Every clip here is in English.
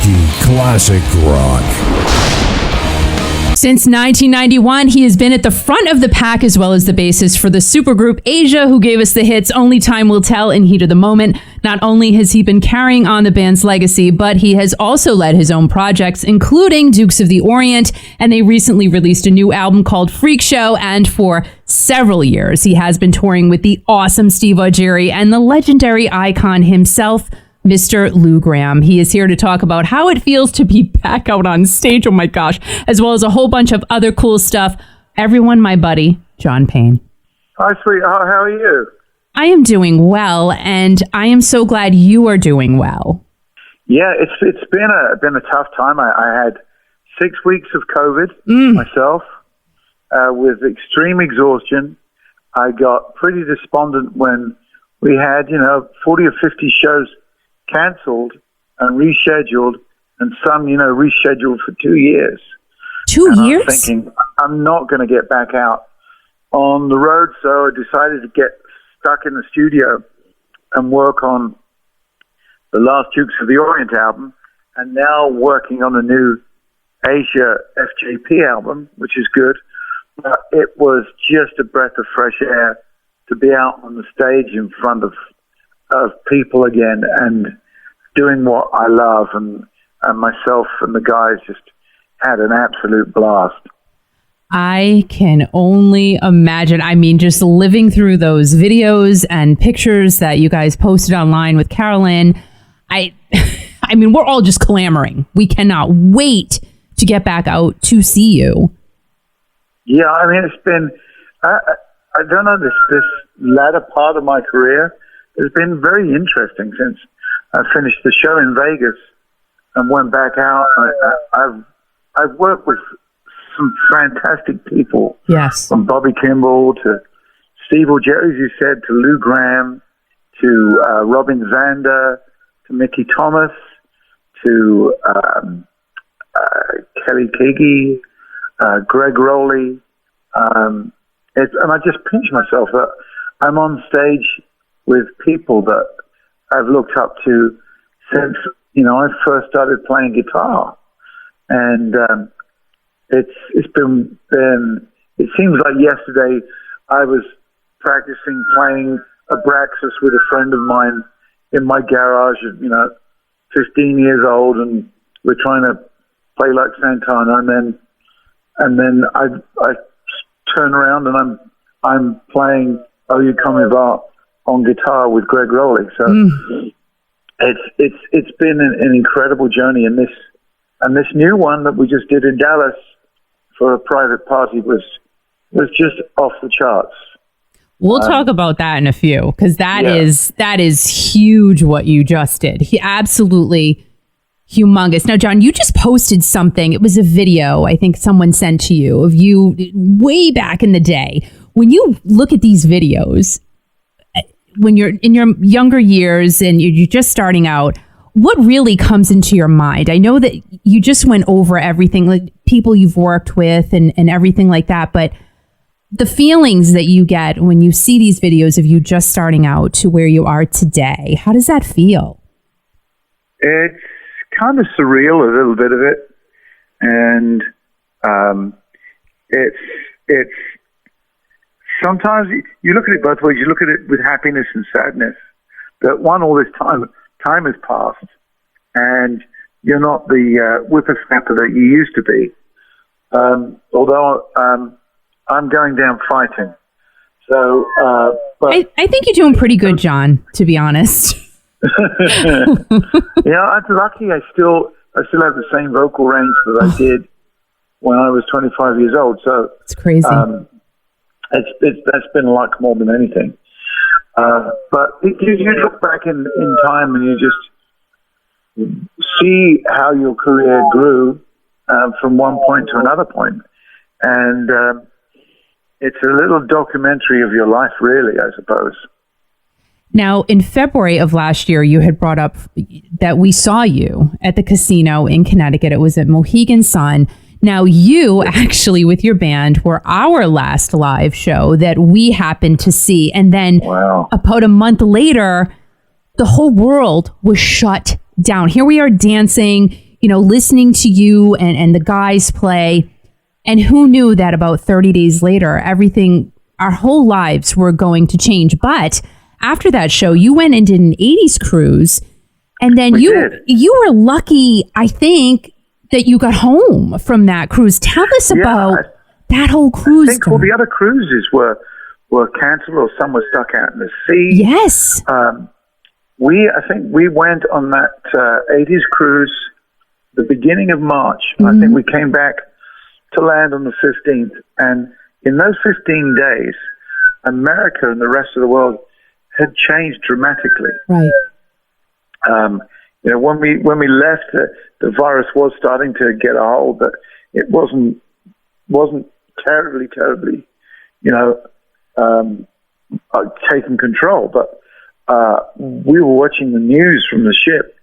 Kiki Classic Rock. Since 1991, he has been at the front of the pack as well as the bassist for the supergroup Asia, who gave us the hits Only Time Will Tell and Heat of the Moment. Not only has he been carrying on the band's legacy, but he has also led his own projects, including Dukes of the Orient, and they recently released a new album called Freak Show, and for several years, he has been touring with the awesome Steve Augeri and the legendary icon himself, Mr. Lou Gramm. He is here to talk about how it feels to be back out on stage, oh my gosh, as well as a whole bunch of other cool stuff. Everyone, my buddy, John Payne. Hi, sweetheart. How are you? I am doing well, and I am so glad you are doing well. Yeah, it's been a tough time. I had 6 weeks of COVID myself with extreme exhaustion. I got pretty despondent when we had, 40 or 50 shows cancelled and rescheduled, and some, rescheduled for 2 years. 2 years? I was thinking, I'm not going to get back out on the road, so I decided to get stuck in the studio and work on the last Dukes of the Orient album, and now working on a new Asia FJP album, which is good. But it was just a breath of fresh air to be out on the stage in front of people again and doing what I love, and myself and the guys just had an absolute blast. I can only imagine. I mean, just living through those videos and pictures that you guys posted online with Carolyn, I mean, we're all just clamoring. We cannot wait to get back out to see you. Yeah, I mean, it's been, I don't know, this latter part of my career has been very interesting since I finished the show in Vegas and went back out. I've worked with some fantastic people. Yes. From Bobby Kimball to Steve Augeri, as you said, to Lou Gramm, to Robin Zander, to Mickey Thomas, to Kelly Kiki, Greg Rowley. And I just pinch myself that I'm on stage with people that I've looked up to since, I first started playing guitar. And it's been, it seems like yesterday I was practicing playing Abraxas with a friend of mine in my garage at, 15 years old, and we're trying to play like Santana, and then I turn around and I'm playing Oh You Come With Art on guitar with Greg Rowley. So it's been an incredible journey, and this new one that we just did in Dallas for a private party was just off the charts. We'll talk about that in a few, because that is huge what you just did. Absolutely humongous. Now, John, you just posted something. It was a video I think someone sent to you of you way back in the day. When you look at these videos, when you're in your younger years and you're just starting out, what really comes into your mind? I know that you just went over everything, like people you've worked with and everything like that, but the feelings that you get when you see these videos of you just starting out to where you are today, how does that feel? It's kind of surreal, a little bit of it. And it's sometimes you look at it both ways. You look at it with happiness and sadness. That all this time has passed, and you're not the whippersnapper that you used to be. Although I'm going down fighting. So, but I think you're doing pretty good, John, to be honest. Yeah, I'm lucky. I still have the same vocal range that I did when I was 25 years old. So it's crazy. That's been luck more than anything. But you look back in time and you just see how your career grew from one point to another point. And it's a little documentary of your life, really, I suppose. Now, in February of last year, you had brought up that we saw you at the casino in Connecticut. It was at Mohegan Sun. Now, you actually, with your band, were our last live show that we happened to see. And then about a month later, the whole world was shut down. Here we are dancing, listening to you and the guys play. And who knew that about 30 days later, our whole lives were going to change. But after that show, you went and did an 80s cruise. And then you were lucky, I think, that you got home from that cruise. Tell us about that whole cruise. I think all the other cruises were cancelled or some were stuck out in the sea. Yes. I think we went on that 80s cruise the beginning of March. Mm-hmm. I think we came back to land on the 15th. And in those 15 days, America and the rest of the world had changed dramatically. Right. When we left, the virus was starting to get a hold, but it wasn't terribly, taking control. But we were watching the news from the ship,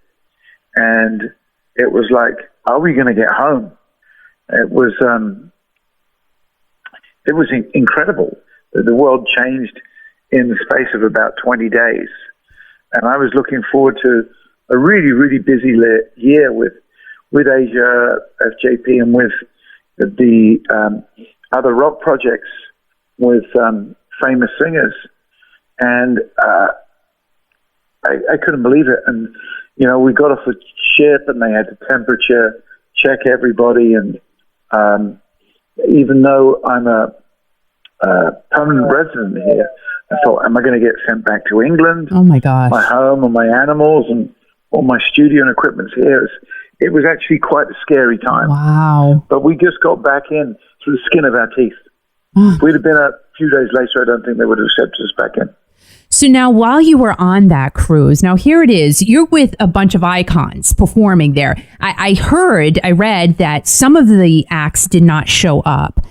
and it was like, are we going to get home? It was incredible. The world changed in the space of about 20 days. And I was looking forward to a really, really busy year with Asia, FJP, and with the other rock projects with famous singers. And I couldn't believe it. And, we got off the ship and they had to temperature check everybody. And even though I'm a permanent resident here, I thought, am I going to get sent back to England? Oh, my gosh. My home and my animals and all my studio and equipment's here. It was actually quite a scary time. Wow. But we just got back in through the skin of our teeth. If we'd have been a few days later, I don't think they would have accepted us back in. So now while you were on that cruise, now here it is, you're with a bunch of icons performing there. I read that some of the acts did not show up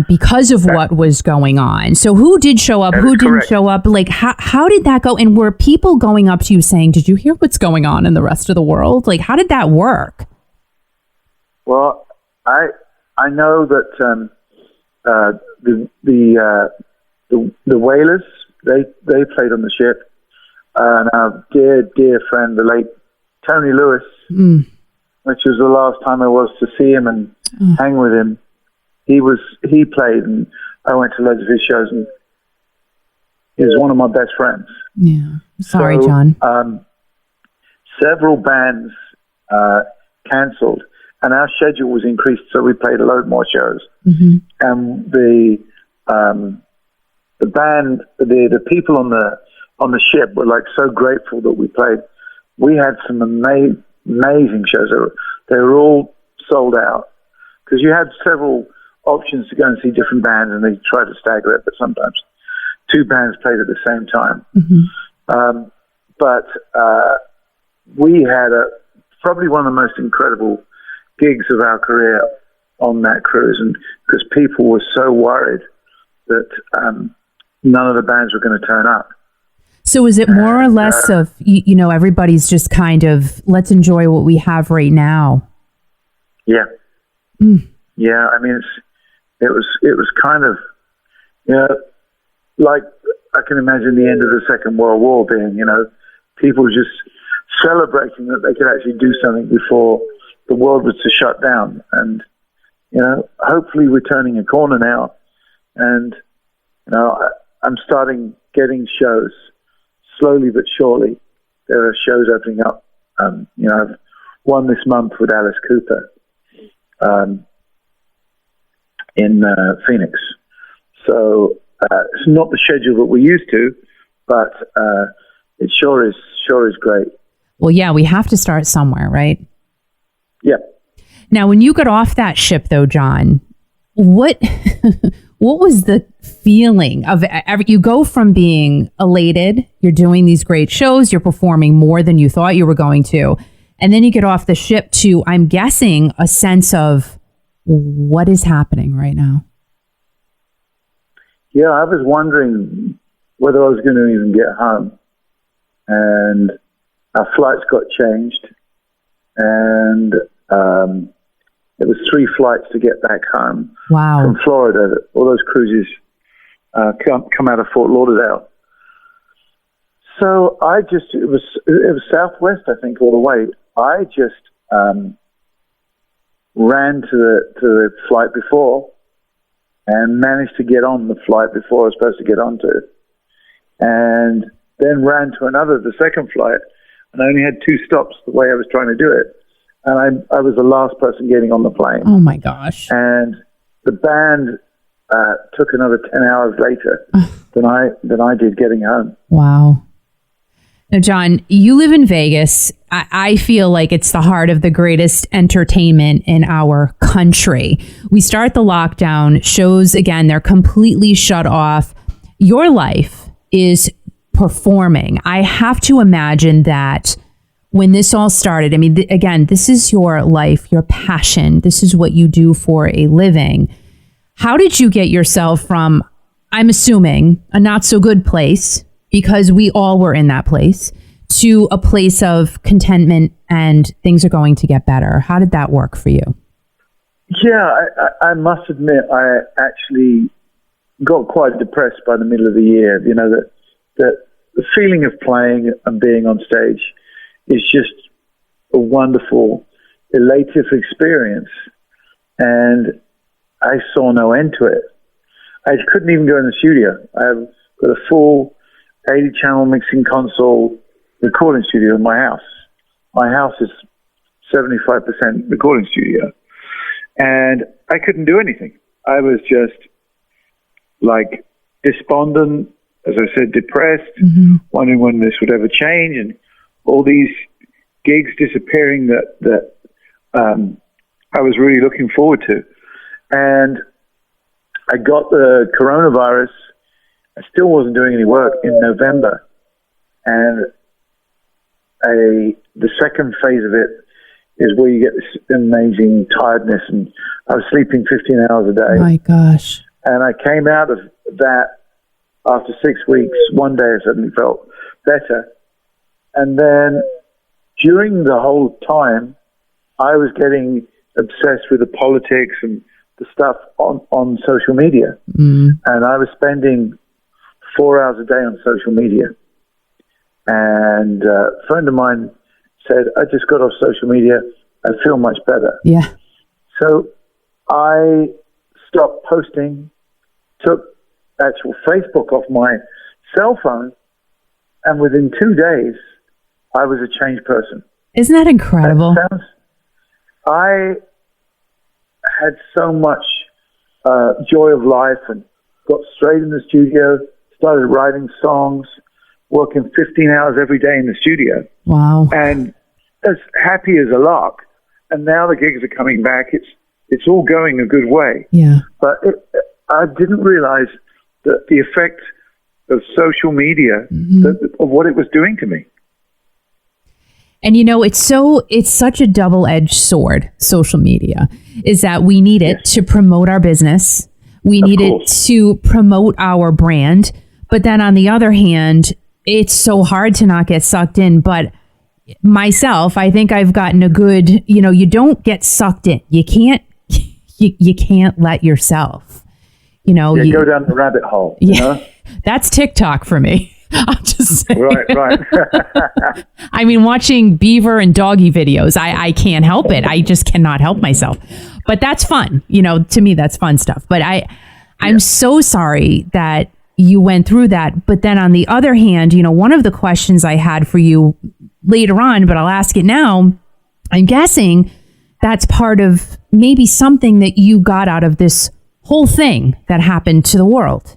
because of what was going on. So who did show up? Who didn't show up? Like, how did that go? And were people going up to you saying, did you hear what's going on in the rest of the world? Like, how did that work? Well, I know that the Wailers, they played on the ship. And our dear friend, the late Tony Lewis, which was the last time I was to see him and hang with him. He played, and I went to loads of his shows, and he was one of my best friends. Yeah. Sorry, so, John. Several bands cancelled, and our schedule was increased, so we played a load more shows. Mm-hmm. And the band, the people on the ship were like so grateful that we played. We had some amazing shows. They were all sold out because you had several options to go and see different bands, and they try to stagger it, but sometimes two bands played at the same time. Mm-hmm. But we had probably one of the most incredible gigs of our career on that cruise, and because people were so worried that none of the bands were going to turn up. So is it more or less of, everybody's just kind of, let's enjoy what we have right now? Yeah. Yeah, I mean, it was kind of, like I can imagine the end of the Second World War being, people just celebrating that they could actually do something before the world was to shut down. And, hopefully we're turning a corner now. And, I'm starting getting shows slowly but surely. There are shows opening up. I've one this month with Alice Cooper in Phoenix. So it's not the schedule that we're used to, but it sure is great. Well, yeah, we have to start somewhere, right? Yeah. Now, when you got off that ship, though, John, what was the feeling of you go from being elated, you're doing these great shows, you're performing more than you thought you were going to, and then you get off the ship to, I'm guessing, a sense of what is happening right now? Yeah, I was wondering whether I was going to even get home. And our flights got changed. And it was 3 flights to get back home. Wow. From Florida. All those cruises come out of Fort Lauderdale. So it was Southwest, I think, all the way. I just ran to the flight before and managed to get on the flight before I was supposed to get onto, and then ran to the second flight, and I only had 2 stops the way I was trying to do it, and I was the last person getting on the plane. Oh my gosh! And the band took another 10 hours later than I did getting home. Wow. Now, John, you live in Vegas. I feel like it's the heart of the greatest entertainment in our country. We start the lockdown. Shows, again, they're completely shut off. Your life is performing. I have to imagine that when this all started, I mean, again, this is your life, your passion. This is what you do for a living. How did you get yourself from, I'm assuming, a not so good place, because we all were in that place, to a place of contentment and things are going to get better? How did that work for you? Yeah, I must admit, I actually got quite depressed by the middle of the year. You know, that the feeling of playing and being on stage is just a wonderful, elative experience. And I saw no end to it. I couldn't even go in the studio. I've got a full 80-channel mixing console recording studio in my house. My house is 75% recording studio. And I couldn't do anything. I was just like despondent, as I said, depressed, wondering when this would ever change, and all these gigs disappearing that I was really looking forward to. And I got the coronavirus. I still wasn't doing any work in November. And the second phase of it is where you get this amazing tiredness. And I was sleeping 15 hours a day. My gosh. And I came out of that after 6 weeks. One day I suddenly felt better. And then during the whole time, I was getting obsessed with the politics and the stuff on social media. And I was spending 4 hours a day on social media. And a friend of mine said, I just got off social media. I feel much better. Yeah. So I stopped posting, took actual Facebook off my cell phone, and within 2 days, I was a changed person. Isn't that incredible? I had so much joy of life and got straight in the studio, started writing songs, working 15 hours every day in the studio. Wow. And as happy as a lark. And now the gigs are coming back. It's all going a good way. Yeah. But I didn't realize that the effect of social media, of what it was doing to me. And you know, it's such a double-edged sword, social media, is that we need it to promote our business. We need it to promote our brand. But then on the other hand, it's so hard to not get sucked in. But myself, I think I've gotten a good, you don't get sucked in. You can't let yourself, go down the rabbit hole. Yeah. That's TikTok for me. I'm just saying. Right. I mean, watching beaver and doggy videos, I can't help it. I just cannot help myself. But that's fun. To me, that's fun stuff. But I'm so sorry that you went through that. But then on the other hand, one of the questions I had for you later on, but I'll ask it now, I'm guessing that's part of maybe something that you got out of this whole thing that happened to the world.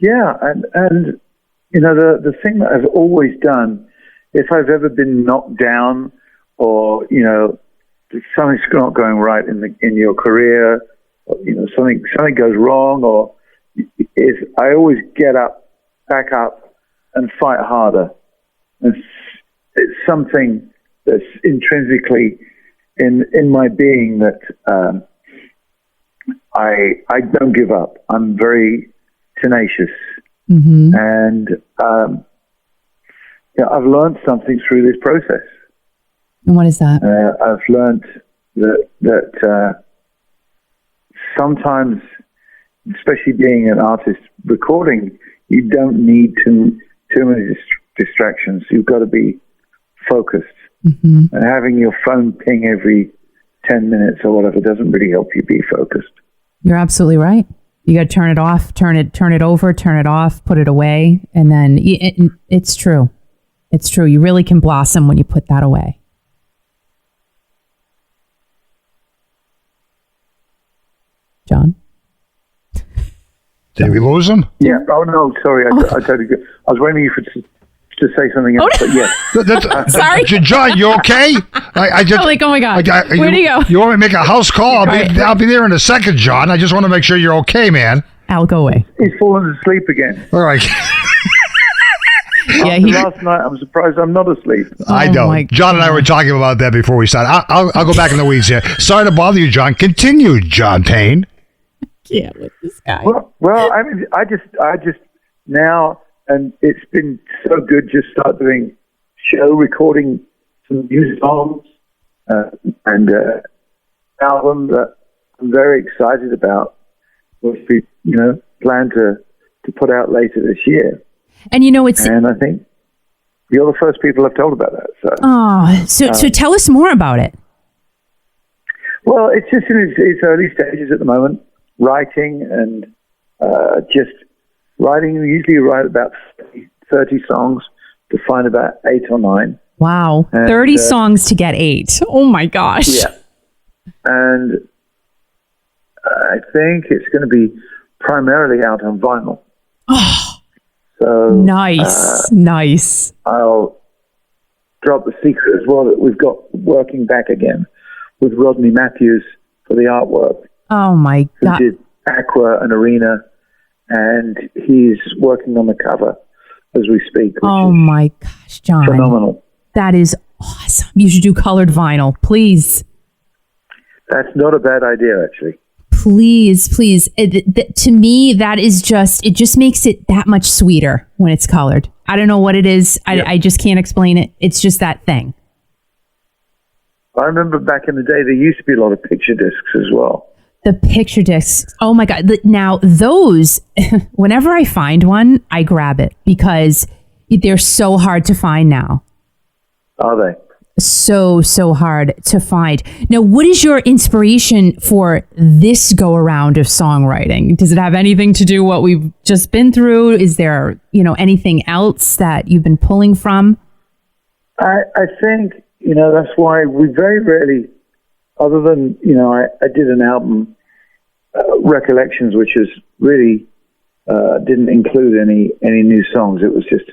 Yeah, and the thing that I've always done, if I've ever been knocked down, or something's not going right in your career, or, something goes wrong, or is I always get back up, and fight harder. It's something that's intrinsically in my being that I don't give up. I'm very tenacious. And I've learned something through this process. And what is that? I've learned that sometimes, especially being an artist recording, you don't need too many distractions. You've got to be focused. Mm-hmm. And having your phone ping every 10 minutes or whatever doesn't really help you be focused. You're absolutely right. You got to turn it off, turn it over, turn it off, put it away. And then it's true. It's true. You really can blossom when you put that away. John? Did we lose him? Yeah. Oh, no, sorry. I totally agree. I was waiting for you to say something else, but yes. Sorry. John, you okay? I just, I'm like, oh my God. Where'd he go? You want me to make a house call? I'll be there in a second, John. I just want to make sure you're okay, man. Al, go away. He's fallen asleep again. All right. Yeah, last night, I'm surprised I'm not asleep. I know. John and I were talking about that before we started. I'll go back in the weeds here. Sorry to bother you, John. Continue, John Payne. Yeah, with this guy. Well, I mean, I just now, and it's been so good just start doing show recording some new songs and album that I'm very excited about, which we plan to put out later this year. And it's... And I think you're the first people I've told about that. So tell us more about it. Well, it's just in its early stages at the moment, writing and just writing. We usually write about 30 songs to find about 8 or 9. Wow. And, 30 songs to get 8. Oh, my gosh. Yeah. And I think it's going to be primarily out on vinyl. Oh. So nice. I'll drop the secret as well that we've got working back again with Rodney Matthews for the artwork. Oh my God! Who did Aqua and Arena, and he's working on the cover as we speak. Oh my gosh, John! Phenomenal. That is awesome. You should do colored vinyl, please. That's not a bad idea, actually. Please. To me, that is it just makes it that much sweeter when it's colored. I don't know what it is. I just can't explain it. It's just that thing. I remember back in the day, there used to be a lot of picture discs as well. The picture discs. Oh my God. Now those, whenever I find one, I grab it because they're so hard to find now. Are they? So hard to find. Now, what is your inspiration for this go around of songwriting? Does it have anything to do what we've just been through? Is there, anything else that you've been pulling from? I think, that's why we very rarely, other than, I did an album, Recollections, which is really didn't include any new songs. It was just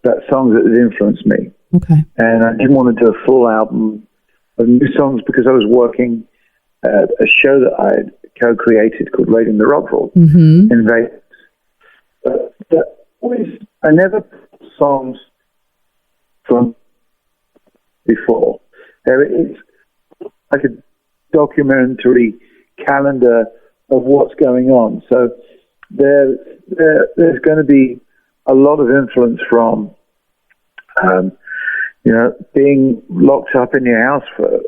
that songs that had influenced me. Okay. And I didn't want to do a full album of new songs because I was working at a show that I had co-created called Raiding the Rock Vault in Vegas. I never put songs from before. There is like a documentary calendar of what's going on. So there's going to be a lot of influence from being locked up in your house for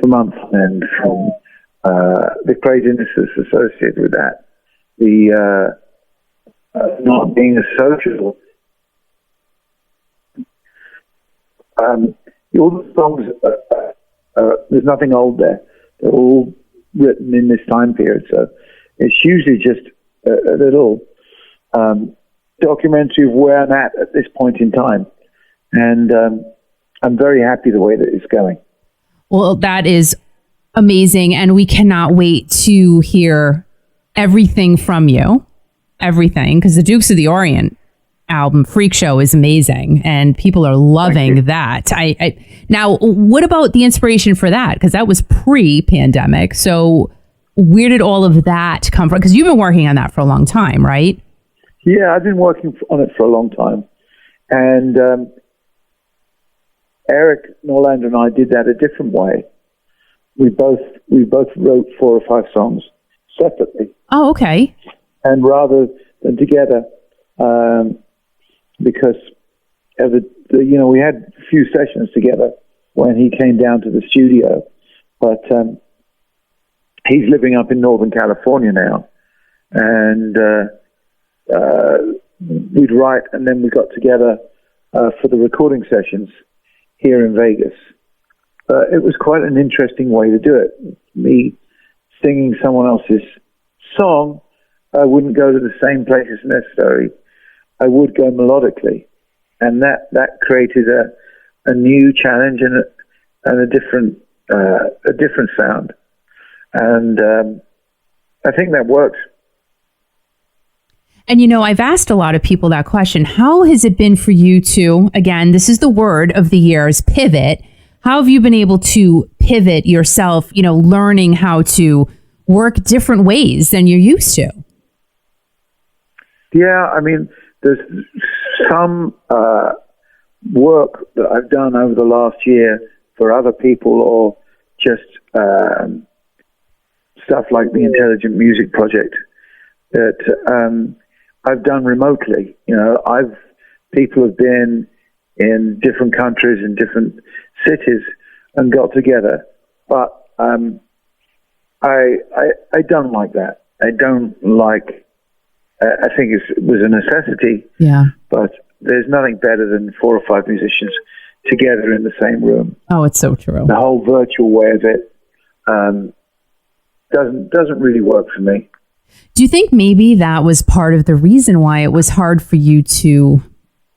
months and from the crazinesses associated with that, the not being as social. All the songs, there's nothing old there. They're all written in this time period, so it's usually just a little documentary of where I'm at this point in time, and I'm very happy the way that it's going. Well, that is amazing, and we cannot wait to hear everything from you. Everything, because the Dukes of the Orient album, Freak Show, is amazing, and people are loving that. Now, what about the inspiration for that? Because that was pre-pandemic, so where did all of that come from? Because you've been working on that for a long time, right? Yeah, I've been working on it for a long time, and Eric Norlander and I did that a different way. We both wrote 4 or 5 songs separately. Oh, okay. And rather than together, because we had a few sessions together when he came down to the studio, but he's living up in Northern California now, and we'd write, and then we got together for the recording sessions here in Vegas. it was quite an interesting way to do it. Me singing someone else's song, I wouldn't go to the same places necessarily. I would go melodically, and that created a new challenge and a different sound. And I think that works. And, I've asked a lot of people that question. How has it been for you to, again, this is the word of the year, is pivot. How have you been able to pivot yourself, learning how to work different ways than you're used to? Yeah, I mean, there's some work that I've done over the last year for other people, or just stuff like the Intelligent Music Project that I've done remotely. People have been in different countries and different cities and got together, but I don't like that. I don't like. I think it was a necessity. Yeah. But there's nothing better than 4 or 5 musicians together in the same room. Oh, it's so true. The whole virtual way of it doesn't really work for me. Do you think maybe that was part of the reason why it was hard for you to,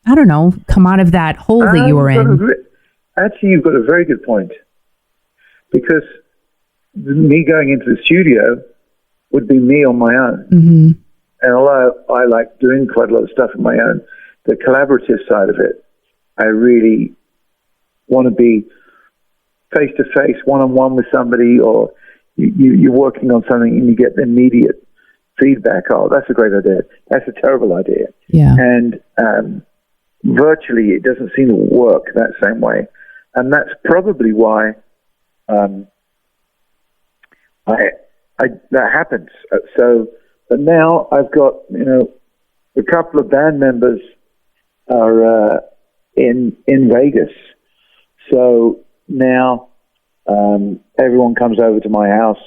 I don't know, come out of that hole that you were in? Actually, you've got a very good point. Because me going into the studio would be me on my own. Mm-hmm. And although I like doing quite a lot of stuff on my own, the collaborative side of it, I really want to be face-to-face, one-on-one with somebody, or you're working on something and you get the immediate feedback. Oh, that's a great idea. That's a terrible idea. Yeah. And virtually it doesn't seem to work that same way. And that's probably why that happens. But now I've got, a couple of band members are in Vegas. So now everyone comes over to my house.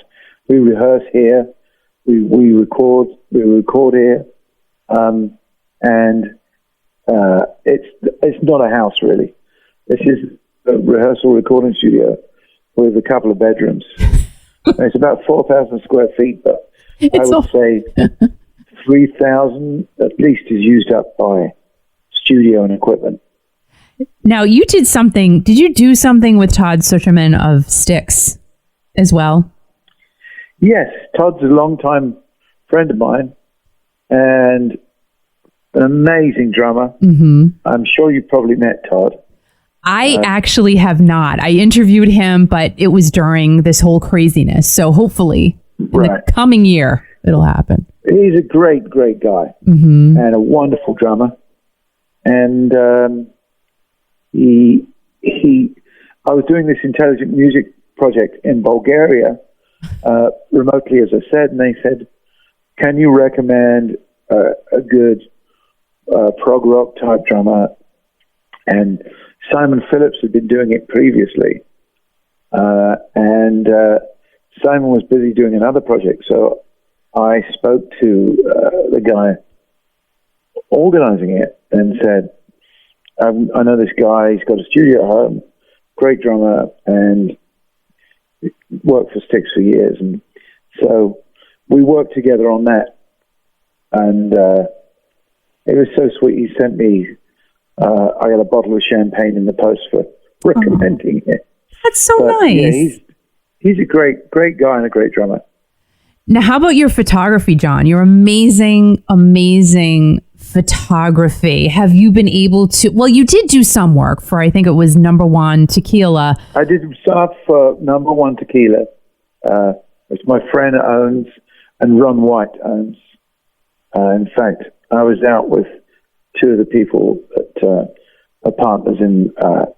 We rehearse here. We record here. And it's not a house really. This is a rehearsal recording studio with a couple of bedrooms. It's about 4,000 square feet, but I would say 3,000 at least is used up by studio and equipment. Now, you did something. Did you do something with Todd Sucherman of Styx as well? Yes, Todd's a longtime friend of mine and an amazing drummer. Mm-hmm. I'm sure you probably met Todd. I actually have not. I interviewed him, but it was during this whole craziness. So hopefully in the coming year, it'll happen. He's a great, great guy, mm-hmm. and a wonderful drummer. And I was doing this Intelligent Music Project in Bulgaria, remotely, as I said, and they said, can you recommend a good prog rock type drummer? And Simon Phillips had been doing it previously, and Simon was busy doing another project, so I spoke to the guy organizing it and said, I know this guy, he's got a studio at home, great drummer, and worked for Styx for years. And so we worked together on that, and it was so sweet. He sent me, I got a bottle of champagne in the post for recommending it. That's so nice. Yeah, he's a great guy and a great drummer. Now, how about your photography, John? Your amazing photography. Have you been able to, well, you did do some work for, I think it was Number One Tequila. I did stuff for Number One Tequila, which my friend owns and Ron White owns. In fact, I was out with two of the people that are partners in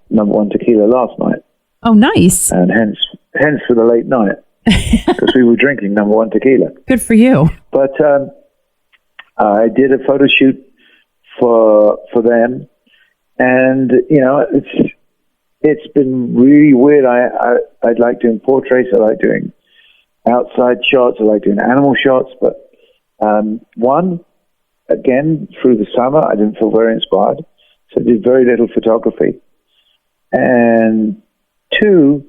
Number One Tequila last night. Oh, nice. And hence for the late night, because we were drinking Number One Tequila. Good for you. But I did a photo shoot for them, and it's been really weird. I like doing portraits. I like doing outside shots. I like doing animal shots. But one, again, through the summer, I didn't feel very inspired, so I did very little photography. And two,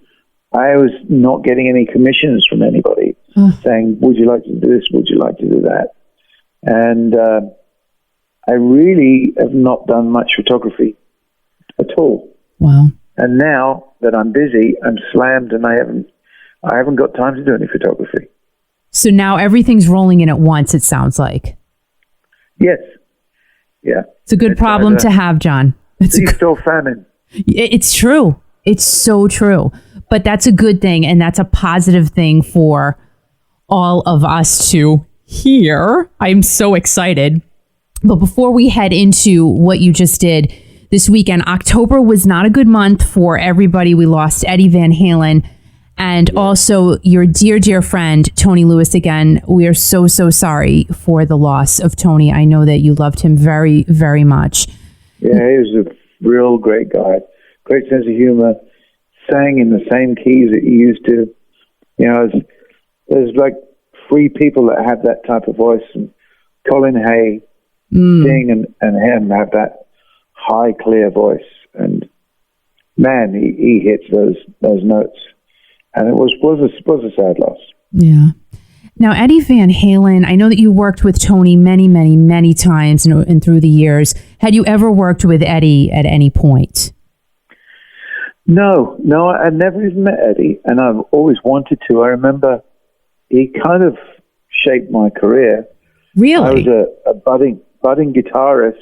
I was not getting any commissions from anybody saying, would you like to do this? Would you like to do that? And I really have not done much photography at all. Wow. And now that I'm busy, I'm slammed, and I haven't got time to do any photography. So now everything's rolling in at once, it sounds like. Yes. Yeah. It's a good problem to have, John. It's still famine. It's true. It's so true. But that's a good thing, and that's a positive thing for all of us to hear. I'm so excited. But before we head into what you just did this weekend, October was not a good month for everybody. We lost Eddie Van Halen and also your dear, dear friend, Tony Lewis. Again, we are so, so sorry for the loss of Tony. I know that you loved him very, very much. Yeah, he was a real great guy. Great sense of humor. Sang in the same keys that he used to. You know, there's like 3 people that have that type of voice. And Colin Hay, Sting, and him have that high, clear voice. And man, he hits those notes. And it was a sad loss. Yeah. Now, Eddie Van Halen, I know that you worked with Tony many, many, many times and through the years. Had you ever worked with Eddie at any point? No, I never even met Eddie, and I've always wanted to. I remember he kind of shaped my career. Really? I was a budding guitarist,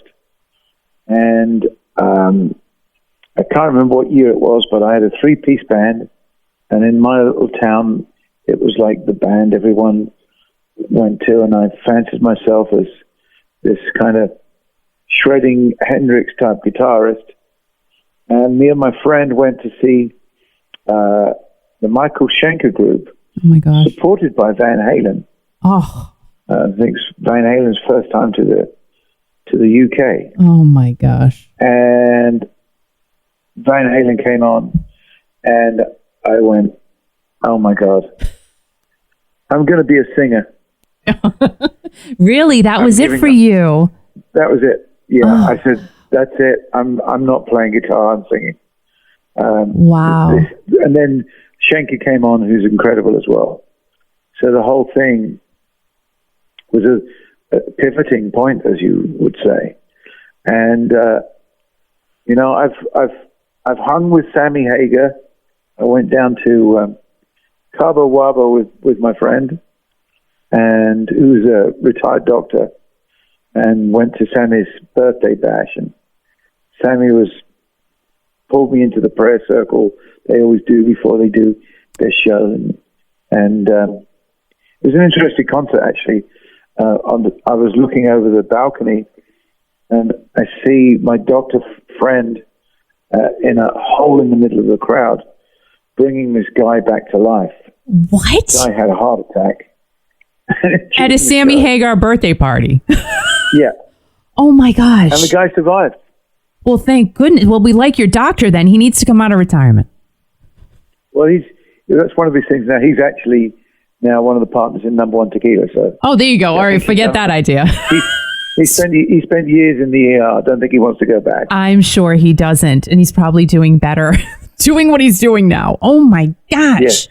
and I can't remember what year it was, but I had a 3-piece band, and in my little town, it was like the band everyone went to, and I fancied myself as this kind of shredding Hendrix-type guitarist. And me and my friend went to see the Michael Schenker group, oh my gosh, supported by Van Halen. Oh, I think it's Van Halen's first time to the UK. Oh my gosh! And Van Halen came on, and I went, "Oh my God, I'm going to be a singer." Really, that was it for you? That was it. Yeah, I said, that's it. I'm not playing guitar. I'm singing. Wow. And then Schenker came on, who's incredible as well. So the whole thing was a pivoting point, as you would say. And you know, I've hung with Sammy Hagar. I went down to Cabo Wabo with my friend, and who's a retired doctor, and went to Sammy's birthday bash, and Sammy pulled me into the prayer circle. They always do before they do their show, and it was an interesting concert actually. I was looking over the balcony, and I see my doctor friend in a hole in the middle of the crowd, bringing this guy back to life. What? The guy had a heart attack at a Sammy Hagar birthday party. Yeah. Oh my gosh. And the guy survived. Well, thank goodness. Well, we like your doctor then. He needs to come out of retirement. Well, that's one of his things now. He's actually now one of the partners in Number One Tequila. So. Oh, there you go. All right, forget that idea. He spent years in the ER. I don't think he wants to go back. I'm sure he doesn't. And he's probably doing better, doing what he's doing now. Oh my gosh. Yes.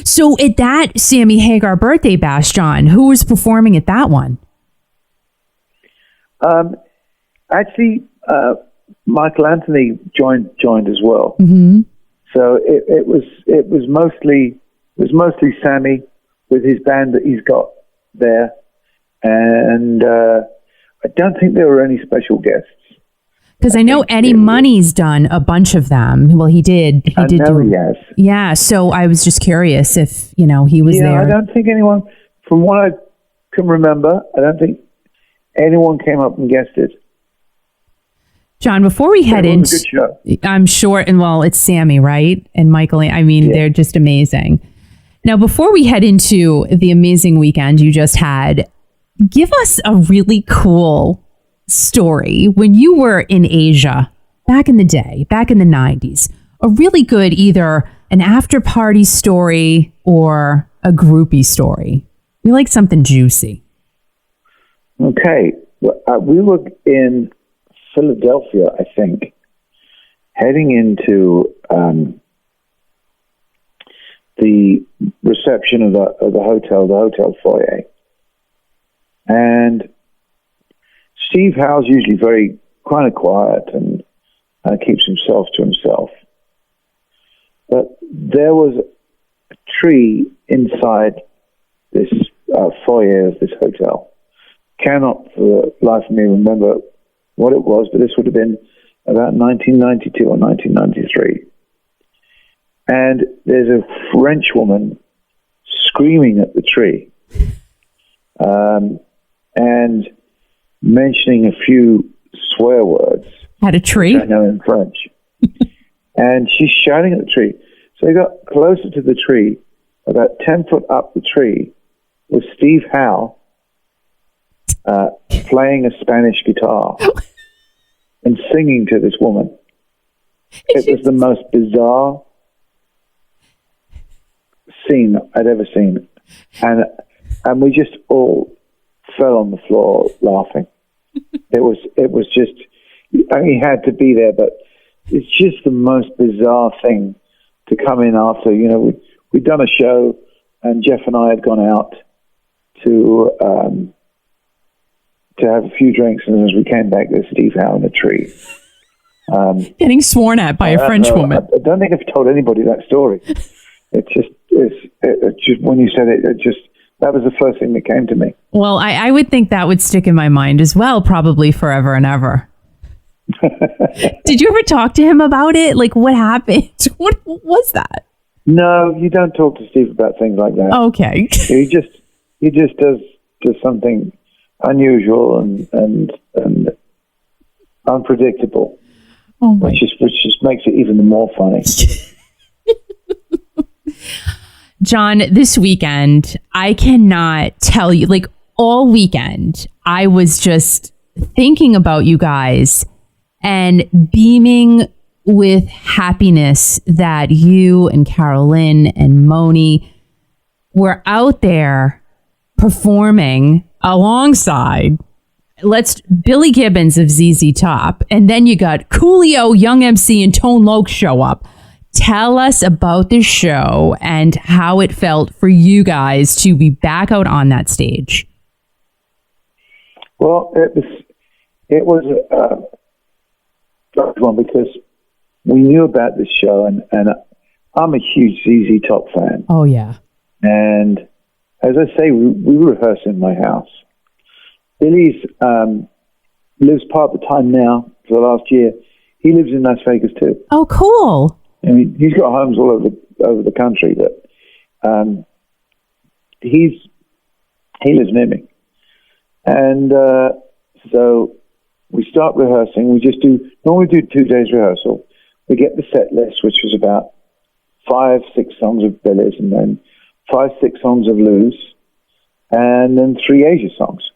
So at that Sammy Hagar birthday bash, John, who was performing at that one? Actually, Michael Anthony joined as well. Mm-hmm. So it was mostly Sammy with his band that he's got there, and I don't think there were any special guests. Because I know Eddie Money's done a bunch of them. Well, he did. He did do. Yes. Yeah. So I was just curious if he was there. I don't think anyone, from what I can remember, I don't think anyone came up and guessed it. John, before we head into, good show. I'm sure, and well, it's Sammy, right? And Michael, I mean, they're just amazing. Now, before we head into the amazing weekend you just had, give us a really cool story when you were in Asia back in the day, back in the 90s. A really good, either an after party story or a groupie story. We like something juicy. Okay. Well, we were in Philadelphia, I think, heading into the reception of the hotel foyer. And Steve Howe's usually very kind of quiet and keeps himself to himself. But there was a tree inside this foyer of this hotel. Cannot for the life of me remember what it was, but this would have been about 1992 or 1993. And there's a French woman screaming at the tree and mentioning a few swear words. At a tree? I know in French. And she's shouting at the tree. So they got closer to the tree, about 10 foot up the tree, was Steve Howe playing a Spanish guitar and singing to this woman. It was the most bizarre scene I'd ever seen. And we just all fell on the floor laughing. It was just, I mean, he had to be there, but it's just the most bizarre thing to come in after, you know, we'd done a show and Jeff and I had gone out to have a few drinks, and as we came back, there's Steve Howe in a tree. Getting sworn at by a French woman. I don't think I've told anybody that story. It just when you said it, that was the first thing that came to me. Well, I would think that would stick in my mind as well, probably forever and ever. Did you ever talk to him about it? Like, what happened? What was that? No, you don't talk to Steve about things like that. Okay. He just does something unusual and unpredictable. Oh my. Which just makes it even more funny. John, this weekend, I cannot tell you, like all weekend, I was just thinking about you guys and beaming with happiness that you and Carolyn and Moni were out there performing alongside Billy Gibbons of ZZ Top. And then you got Coolio, Young MC, and Tone Loc show up. Tell us about this show and how it felt for you guys to be back out on that stage. Well, it was a one because we knew about this show, and I'm a huge ZZ Top fan. Oh, yeah. And as I say, we rehearse in my house. Billy's lives part of the time now for the last year. He lives in Las Vegas too. Oh, cool. I mean, he's got homes all over the country, but he lives near me. And so we start rehearsing. We normally do 2 days rehearsal. We get the set list, which was about 5-6 songs of Billy's, and then 5-6 songs of Lou's, and then 3 Asia songs.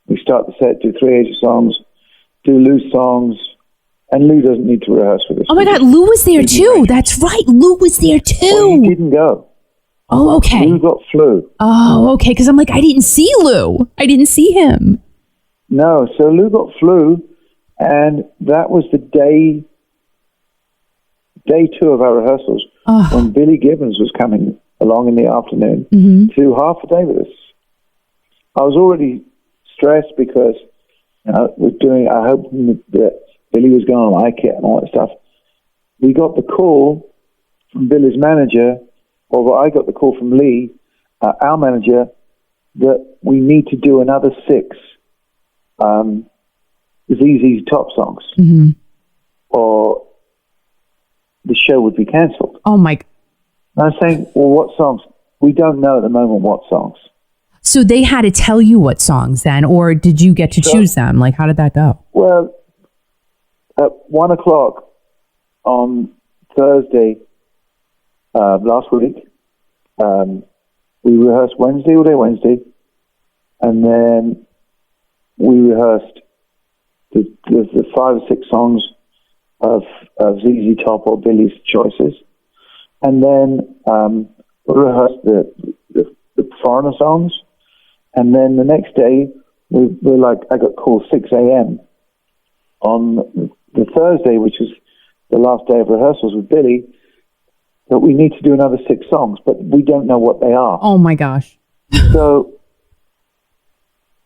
We start the set, do 3 Asia songs, do Lou's songs, and Lou doesn't need to rehearse with us. Oh my God, Lou was there too. That's right, Lou was there too. Well, he didn't go. Oh, okay. Lou got flu. Oh, okay, because I'm like, I didn't see Lou. I didn't see him. No, so Lou got flu, and that was the day 2 of our rehearsals, when Billy Gibbons was coming along in the afternoon to do half a day with us. I was already stressed because I hoped that Billy was going to like it and all that stuff. We got the call from Billy's manager, or I got the call from Lee, our manager, that we need to do another 6 ZZ Top songs, or the show would be cancelled. Oh my! And I was saying, well, what songs? We don't know at the moment what songs. So they had to tell you what songs then, or did you get to choose them? Like, how did that go? Well, at 1:00 on Thursday last week, we rehearsed all day Wednesday, and then we rehearsed the 5 or 6 songs of ZZ Top or Billy's choices, and then we rehearsed the foreigner songs, and then the next day I got called 6 a.m. on the Thursday, which was the last day of rehearsals with Billy. that we need to do another 6 songs, but we don't know what they are. Oh my gosh. So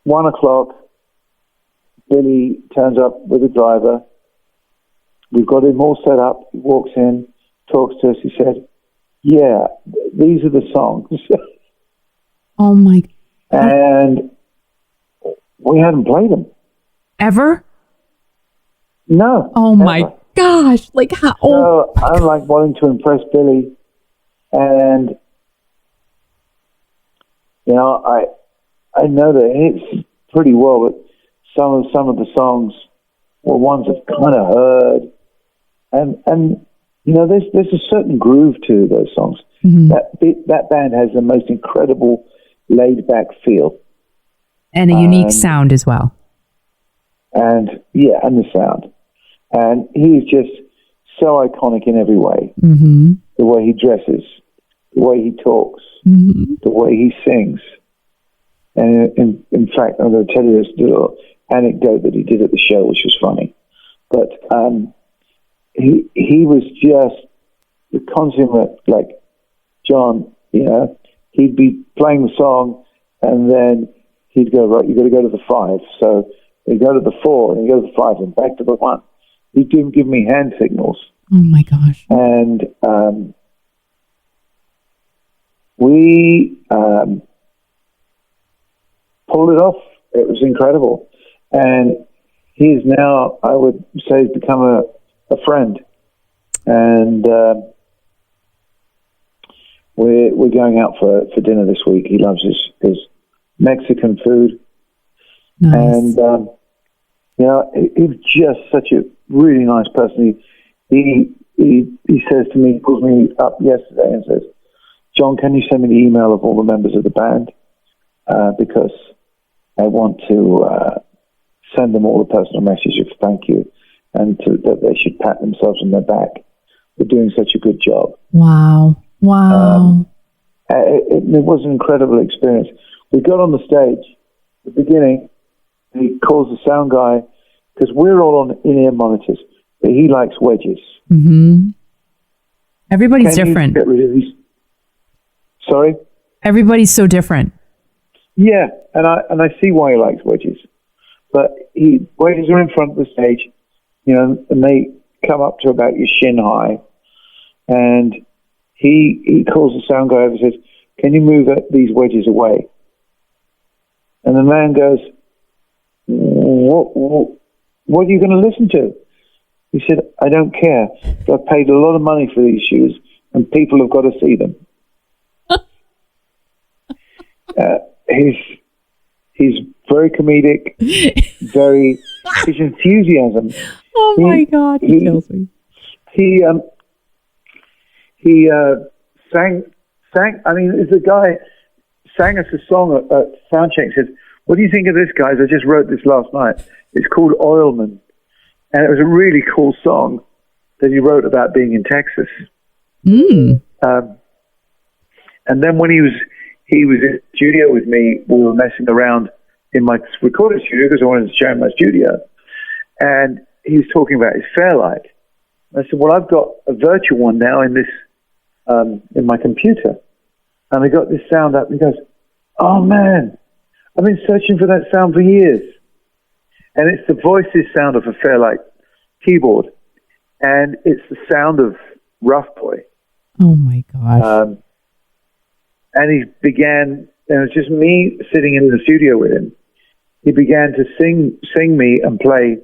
1 o'clock, Billy turns up with a driver. We've got him all set up. He walks in, talks to us. He said, yeah, these are the songs. Oh my. And we hadn't played them. Ever? No. Oh ever. my gosh. Like how? So I'm like wanting to impress Billy. And, you know, I know the hits pretty well, but some of the songs were ones I've kind of heard. And you know, there's a certain groove to those songs. Mm-hmm. That band has the most incredible laid-back feel. And a unique sound as well. And, yeah, and the sound. And he's just so iconic in every way. Mm-hmm. The way he dresses, the way he talks, Mm-hmm. the way he sings. And in fact, I'm going to tell you this little anecdote that he did at the show, which was funny. But he was just the consummate, like, John, you know, he'd be playing the song and then he'd go, right, you got to go to the 5. So he'd go to the 4 and he'd go to the 5 and back to the 1. He'd give me hand signals. Oh my gosh. And we pulled it off. It was incredible. And he is now, I would say, become a friend. And we're going out for dinner this week. He loves his Mexican food. Nice. And, you know, he was just such a really nice person. He says to me, he calls me up yesterday and says, John, can you send me the email of all the members of the band? Because I want to send them all a personal message of thank you and that they should pat themselves on their back for doing such a good job. Wow. Wow. It was an incredible experience. We got on the stage at the beginning. He calls the sound guy because we're all on in-ear monitors, but he likes wedges. Mm-hmm. Everybody's different. Get rid of these? Sorry? Everybody's so different. Yeah, and I see why he likes wedges. But wedges are in front of the stage, you know, and they come up to about your shin high. And he calls the sound guy over and says, can you move these wedges away? And the man goes, what are you going to listen to? He said, I don't care. I've paid a lot of money for these shoes, and people have got to see them. He's very comedic, his enthusiasm. Oh my God, he kills me. He sang. I mean, the guy sang us a song at soundcheck. Said, "What do you think of this, guys? I just wrote this last night. It's called Oilman, and it was a really cool song that he wrote about being in Texas." Mm. And then when he was in the studio with me, we were messing around in my recording studio because I wanted to show him my studio, and he was talking about his Fairlight. I said, well, I've got a virtual one now in this, in my computer. And I got this sound up and he goes, oh man, I've been searching for that sound for years. And it's the voices sound of a Fairlight keyboard. And it's the sound of Rough Boy. Oh my gosh. And he began, and it was just me sitting in the studio with him. He began to sing me and play,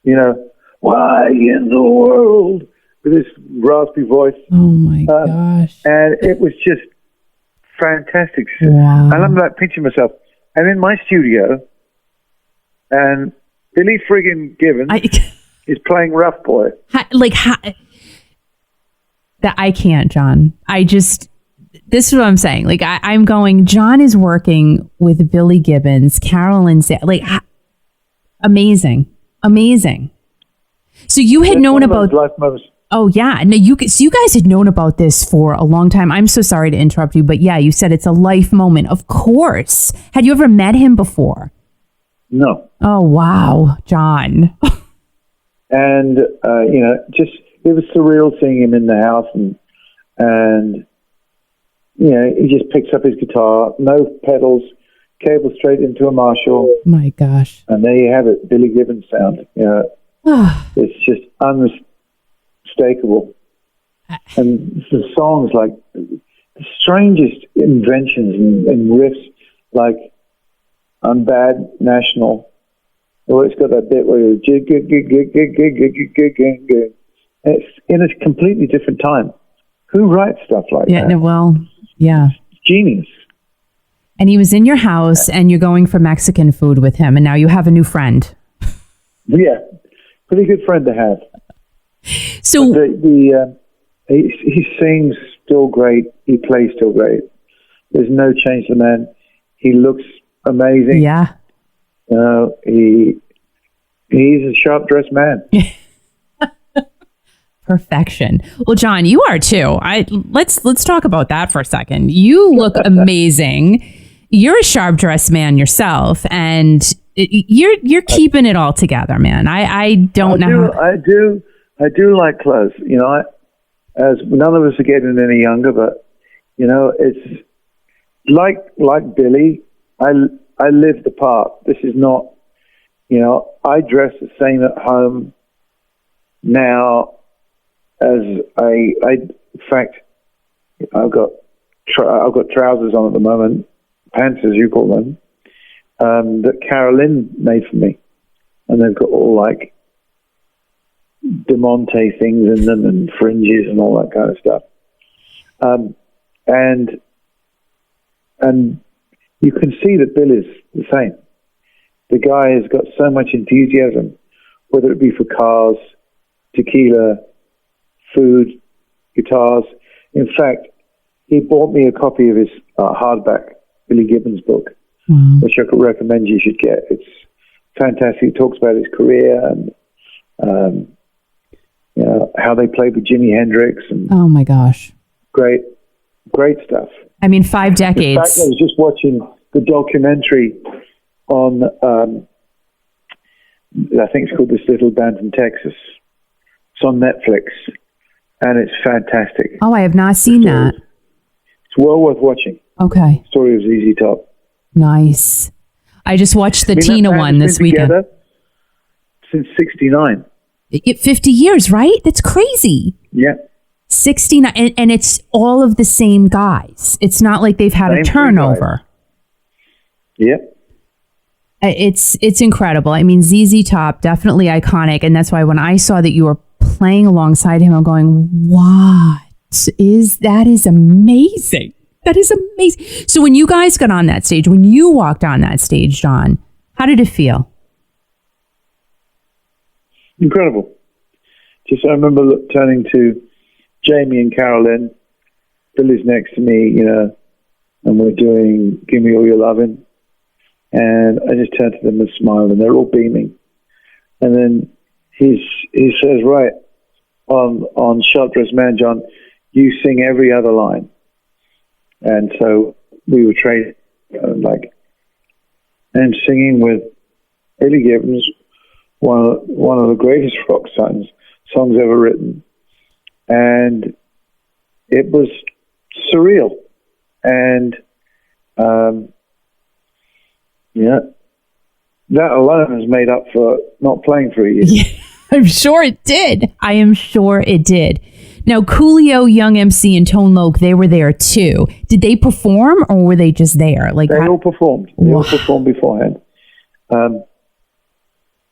you know, why in the world, with this raspy voice. Oh my gosh. And it was just fantastic. Wow. And I'm like pinching myself. I'm in my studio, and Billy friggin' Gibbons is playing Rough Boy. That I can't, John. This is what I'm saying. Like, I'm going, John is working with Billy Gibbons, Carolyn's, like, amazing. So you had known about, oh yeah. No, so you guys had known about this for a long time. I'm so sorry to interrupt you, but yeah, you said it's a life moment. Of course. Had you ever met him before? No. Oh, wow, John. And, you know, just, it was surreal seeing him in the house and And, he just picks up his guitar, no pedals, cable straight into a Marshall. My gosh. And there you have it, Billy Gibbons sound. It's just unmistakable. And the songs, like the strangest inventions and riffs, like on Bad National, where it's got that bit where it's in a completely different time. Who writes stuff like that? Well, yeah. Genius. And he was in your house, and you're going for Mexican food with him, and now you have a new friend. Yeah, pretty good friend to have. So he sings still great. He plays still great. There's no change to the man. He looks amazing. Yeah. He's a sharp dressed man. Perfection. Well, John, you are too. Let's talk about that for a second. You look amazing. You're a sharp dressed man yourself, and you're keeping it all together, man. I don't know. I do like clothes. As none of us are getting any younger, but it's like Billy. I live the part. This is not. I dress the same at home now as in fact, I've got trousers on at the moment, pants as you call them, that Carolyn made for me, and they've got all like Demonte things in them and fringes and all that kind of stuff, and you can see that Bill is the same. The guy has got so much enthusiasm, whether it be for cars, tequila, food, guitars. In fact, he bought me a copy of his hardback Billy Gibbons book, which I could recommend you should get. It's fantastic. He talks about his career and how they played with Jimi Hendrix. And oh my gosh, great stuff. I mean, 5 decades. In fact, I was just watching the documentary on, I think it's called This Little Band from Texas. It's on Netflix, and it's fantastic. Oh, I have not seen that. It's well worth watching. Okay. Story of ZZ Top. Nice. I just watched the Tina one this weekend. Since 69. 50 years, right? That's crazy. Yeah. 69, and it's all of the same guys. It's not like they've had a turnover. Yep. It's incredible. I mean, ZZ Top, definitely iconic, and that's why when I saw that you were playing alongside him, I'm going, that is amazing. That is amazing. So when you guys got on that stage, when you walked on that stage, John, how did it feel? Incredible. Just I remember turning to Jamie and Carolyn. Billy's next to me, and we're doing Give Me All Your Lovin'. And I just turned to them and smiled, and they're all beaming. And then he says, right, on Sharp Dressed Man, John, you sing every other line. And so we were trading, and singing with Billy Gibbons, one of the greatest rock songs ever written. And it was surreal. And, that alone has made up for not playing for a year. Yeah, I'm sure it did. I am sure it did. Now, Coolio, Young MC, and Tone Loc, they were there too. Did they perform, or were they just there? They all performed. They all performed beforehand.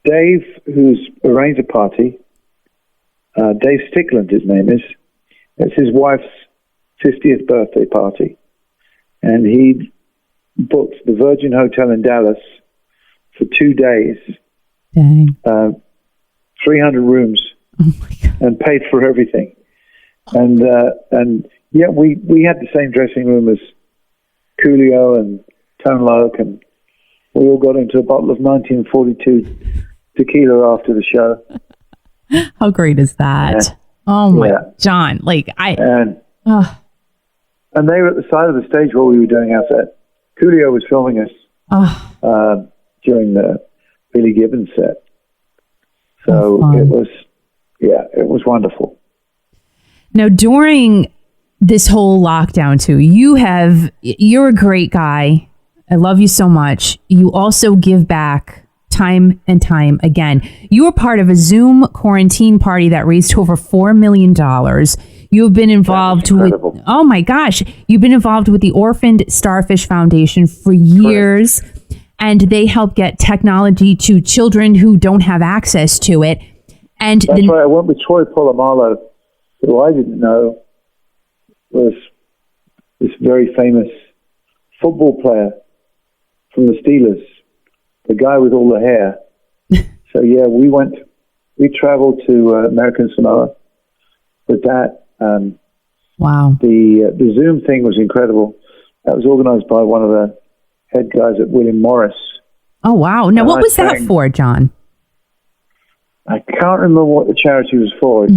Dave, who's arranged a party, Dave Stickland, his name is. It's his wife's 50th birthday party. And he booked the Virgin Hotel in Dallas for 2 days. Dang. 300 rooms. Oh my God. And paid for everything. And yeah, we had the same dressing room as Coolio and Tone Loc, and we all got into a bottle of 1942 tequila after the show. How great is that? Yeah. Oh my, John, and they were at the side of the stage while we were doing our set. Coolio was filming us during the Billy Gibbons set. So it was wonderful. Now, during this whole lockdown too. You're a great guy. I love you so much. You also give back time and time again. You were part of a Zoom quarantine party that raised over $4 million. You've been involved with, oh my gosh, you've been involved with the Orphaned Starfish Foundation for years. Correct. And they help get technology to children who don't have access to it. And that's right. I went with Troy Polamalu, who I didn't know was this very famous football player from the Steelers, the guy with all the hair. So yeah, we traveled to American Samoa with that. Wow. The Zoom thing was incredible. That was organized by one of the head guys at William Morris. Oh, wow. Now, what was that for, John? I can't remember what the charity was for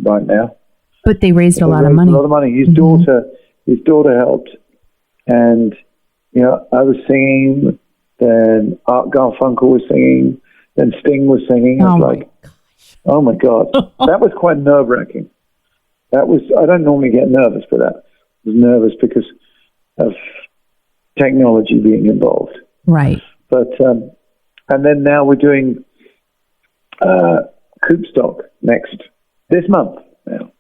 right now. But they raised a lot of money. A lot of money. His daughter helped. And, you know, I was singing, then Art Garfunkel was singing, then Sting was singing. I was like, oh my God. That was quite nerve-wracking. I don't normally get nervous for that. I was nervous because of technology being involved. Right. But, and then now we're doing Coopstock this month now.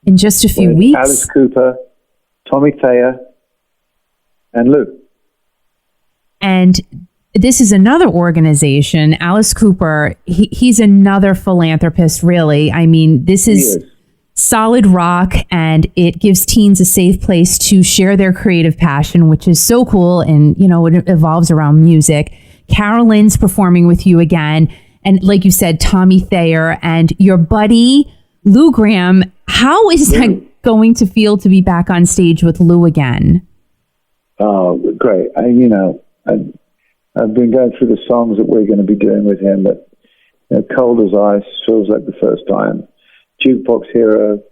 In just a few weeks. Alice Cooper, Tommy Thayer, and Lou. And this is another organization, Alice Cooper. He's another philanthropist, really. I mean, this is solid rock, and it gives teens a safe place to share their creative passion, which is so cool. And, you know, it evolves around music. Carolyn's performing with you again. And like you said, Tommy Thayer and your buddy, Lou Graham. How is that going to feel to be back on stage with Lou again? Oh, great. I've been going through the songs that we're going to be doing with him, but you know, Cold as Ice, Feels Like the First Time, Jukebox Hero,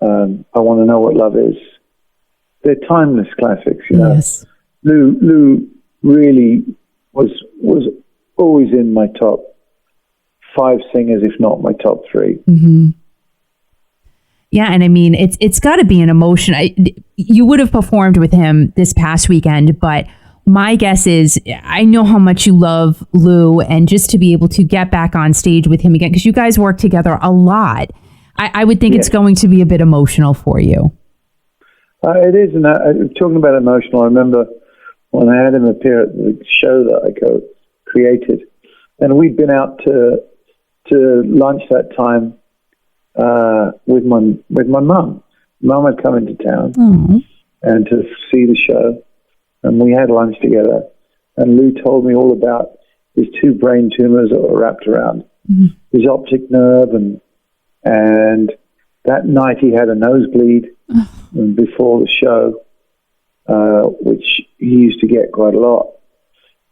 I Want to Know What Love Is. They're timeless classics, you know. Yes. Lou really was always in my top 5 singers, if not my top 3. Mm-hmm. Yeah, and I mean, it's got to be an emotion. You would have performed with him this past weekend, but my guess is, I know how much you love Lou, and just to be able to get back on stage with him again, because you guys work together a lot, I would think it's going to be a bit emotional for you. It is, and talking about emotional, I remember when I had him appear at the show that I created, and we'd been out to lunch that time with my mum. Mum had come into town and to see the show, and we had lunch together. And Lou told me all about his 2 brain tumors that were wrapped around his optic nerve, and that night he had a nosebleed before the show, which he used to get quite a lot.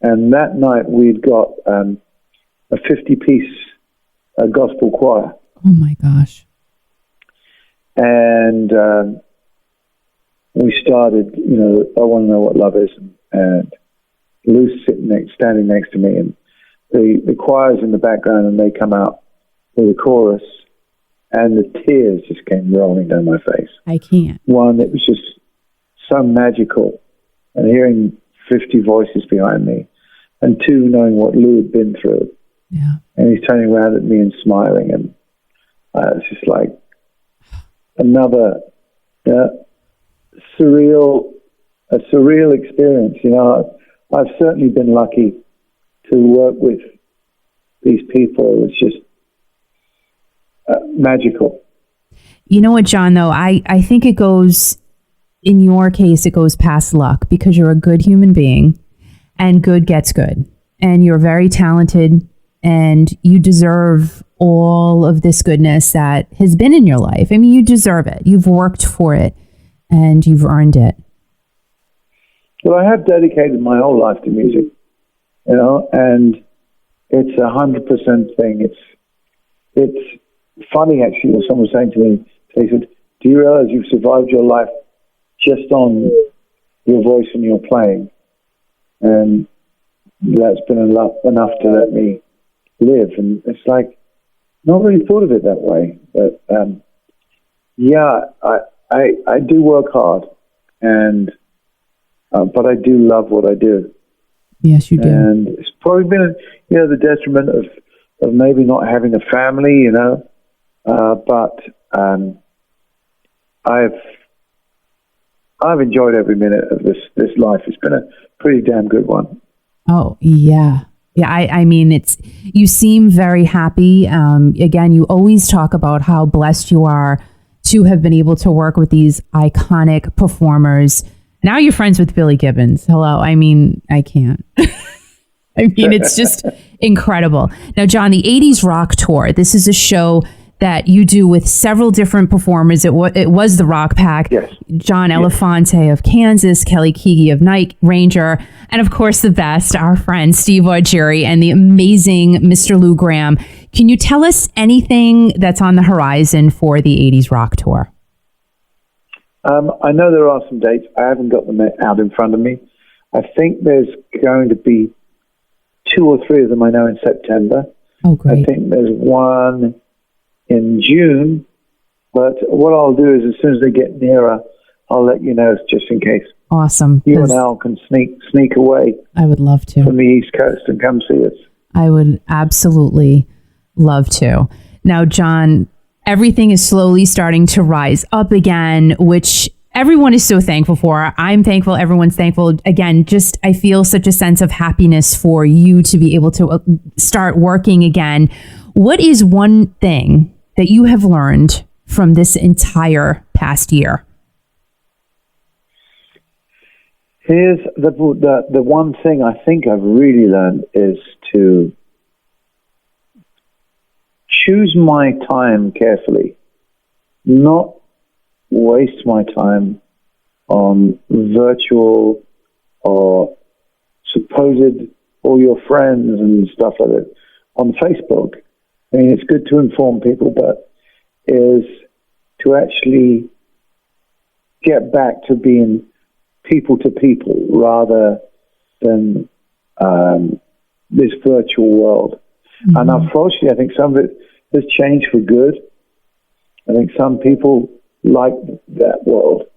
And that night we'd got a 50-piece gospel choir. Oh my gosh. And we started, you know, I Want to Know What Love Is, and Lou's standing next to me, and the choir's in the background, and they come out with a chorus, and the tears just came rolling down my face. I can't. One, it was just so magical, and hearing 50 voices behind me, and 2, knowing what Lou had been through. Yeah. And he's turning around at me and smiling, and it's just like another surreal experience. You know, I've certainly been lucky to work with these people. It's just magical. You know what, John, though? I think it goes, in your case, it goes past luck, because you're a good human being, and good gets good. And you're very talented, and you deserve all of this goodness that has been in your life. I mean, you deserve it. You've worked for it, and you've earned it. Well, I have dedicated my whole life to music, you know, and it's 100% thing. It's funny, actually, what someone was saying to me. They said, do you realize you've survived your life just on your voice and your playing? And that's been enough to let me live. And it's like, not really thought of it that way. But, yeah, I I do work hard, and but I do love what I do. Yes, you do. And it's probably been, the detriment of maybe not having a family, but I've enjoyed every minute of this life. It's been a pretty damn good one. Oh, yeah. Yeah, I mean, you seem very happy. Again, you always talk about how blessed you are to have been able to work with these iconic performers. Now you're friends with Billy Gibbons. Hello. I mean, I can't. I mean, it's just incredible. Now, John, the 80s Rock Tour, this is a show that you do with several different performers. It was the Rock Pack. Yes. John Elefante of Kansas, Kelly Kiki of Night Ranger, and of course the best, our friend Steve Augeri and the amazing Mr. Lou Gramm. Can you tell us anything that's on the horizon for the 80s Rock Tour? I know there are some dates. I haven't got them out in front of me. I think there's going to be 2 or 3 of them I know in September. Oh, great. I think there's one in June, but what I'll do is as soon as they get nearer, I'll let you know just in case. Awesome. You and Al can sneak away. I would love to. From the East Coast and come see us. I would absolutely love to. Now, John, everything is slowly starting to rise up again, which everyone is so thankful for. I'm thankful. Everyone's thankful. Again, just I feel such a sense of happiness for you to be able to start working again. What is one thing that you have learned from this entire past year? Here's the one thing I think I've really learned is to choose my time carefully, not waste my time on virtual or supposed all your friends and stuff like that on Facebook. I mean, it's good to inform people, but is to actually get back to being people to people rather than this virtual world. Mm-hmm. And unfortunately, I think some of it has changed for good. I think some people like that world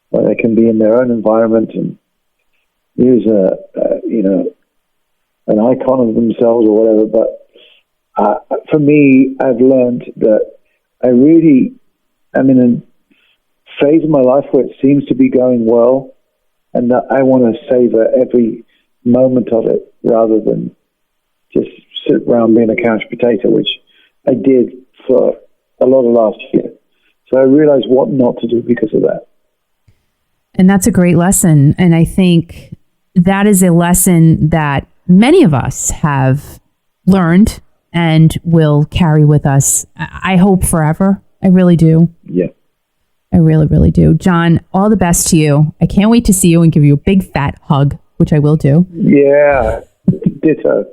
where they can be in their own environment and use an icon of themselves or whatever. But for me, I've learned that I really am in a phase of my life where it seems to be going well, and that I want to savor every moment of it rather than just sit around being a couch potato, which I did for a lot of last year. So I realized what not to do because of that. And that's a great lesson. And I think that is a lesson that many of us have learned and will carry with us, I hope, forever. I really do. Yeah. I really, really do. John, all the best to you. I can't wait to see you and give you a big fat hug, which I will do. Yeah. Ditto.